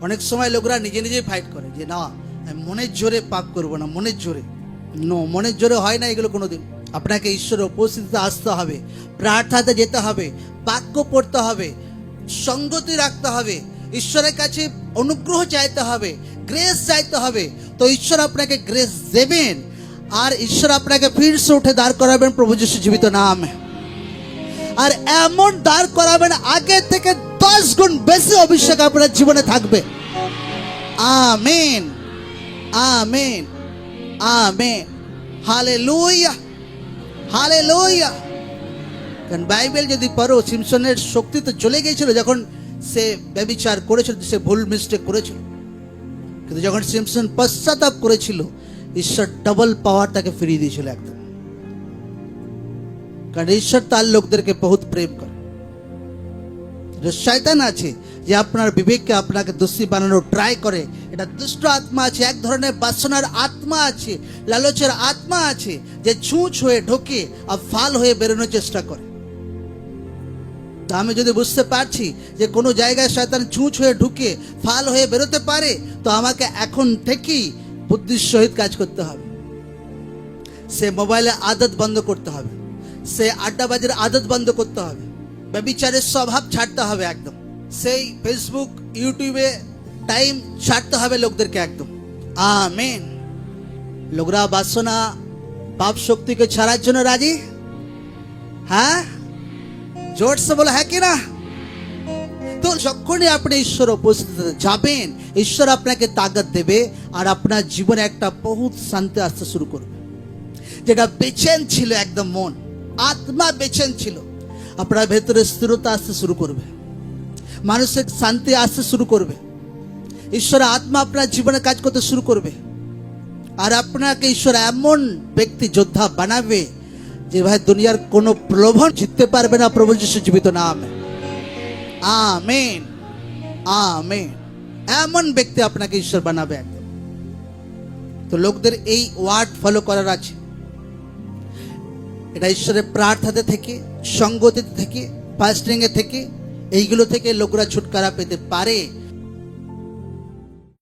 অনেক সময় লোকরা নিজে নিজেই ফাইট করে যে না আমি মনের জোরে পাপ করবো না, মনের জোরে নো, মনের জোরে হয় না এগুলো কোনোদিন। আপনাকে ঈশ্বরের উপস্থিতিতে আসতে হবে, প্রার্থনাতে যেতে হবে, বাক্য পড়তে হবে, সঙ্গতি রাখতে হবে, ঈশ্বরের কাছে অনুগ্রহ চাইতে হবে, গ্রেস চাইতে হবে। তো ঈশ্বর আপনাকে গ্রেস দেবেন আর ঈশ্বর আপনাকে ফিরসে উঠে দাঁড় করাবেন প্রভু যিশু জীবিত নামে। আর এমন দাঁড় করাবেন আগে থেকে 10 গুণ বেশি অভিষেক আপনার জীবনে থাকবে। Amen, amen, amen, hallelujah, hallelujah. কারণ বাইবেল যদি পড়ো, সিমসনের শক্তি তো চলে গিয়েছিল যখন সে ব্যভিচার করেছিল, সে ভুল মিস্টেক করেছিল, কিন্তু যখন সিমসন পশ্চাতাপ করেছিল ঈশ্বর ডবল পাওয়ার তাকে ফিরিয়ে দিয়েছিল একদম। কারণ ঈশ্বর তার লোকদেরকে বহুত প্রেম করে। শয়তান আছে যে আপনার বিবেককে আপনাকে দোষী বানানোর ট্রাই করে, এটা দুষ্ট আত্মা আছে, এক ধরনের বাসনার আত্মা আছে, লালচের আত্মা আছে যে ছুঁচ হয়ে ঢোকে আর ফাল হয়ে বেরোনোর চেষ্টা করে। তা আমি যদি বুঝতে পারছি যে কোনো জায়গায় শয়তান ছুঁচ হয়ে ঢুকে ফাল হয়ে বেরোতে পারে, তো আমাকে এখন থেকেই বুদ্ধির সহিত কাজ করতে হবে। সে মোবাইলের আদত বন্ধ করতে হবে, সে আড্ডাবাজির আদত বন্ধ করতে হবে, ব্যভিচারের স্বভাব ছাড়তে হবে একদম, সেই ফেসবুক ইউটিউবে টাইম ছাড়তে হবে লোকদেরকে একদম। আমেন। লোকরা বাসনা পাপ শক্তিকে ছাড়ার জন্য রাজি? হ্যাঁ, জোর সে বলে হ্যাঁ কি না? তো যখনই আপনি ঈশ্বর উপস্থিতিতে যাবেন, ঈশ্বর আপনাকে তাগত দেবে আর আপনার জীবনে একটা বহুত শান্তি আসতে শুরু করবে। যেটা বেচেন ছিল, একদম মন আত্মা বেচেন ছিল, আপনার ভেতরে স্থিরতা আসতে শুরু করবে, মানসিক শান্তি আসতে শুরু করবে, ঈশ্বরের আত্মা আপনার জীবনে কাজ করতে শুরু করবে। আর আপনাকে ঈশ্বর এমন ব্যক্তি যোদ্ধা বানাবে যে ভাই দুনিয়ার কোনো প্রলোভন জিততে পারবে না প্রভু যিশু জীবিত নামে। Amen, amen. এমন ব্যক্তি আপনাকে ঈশ্বর বানাবে একদম। তো লোকদের এই ওয়ার্ড ফলো করার আছে। এটা ঈশ্বরের প্রার্থনাতে থেকে, সঙ্গতিতে থেকে, ফাস্টিং এ থেকে, এইগুলো থেকে লোকরা ছুটকারা পেতে পারে।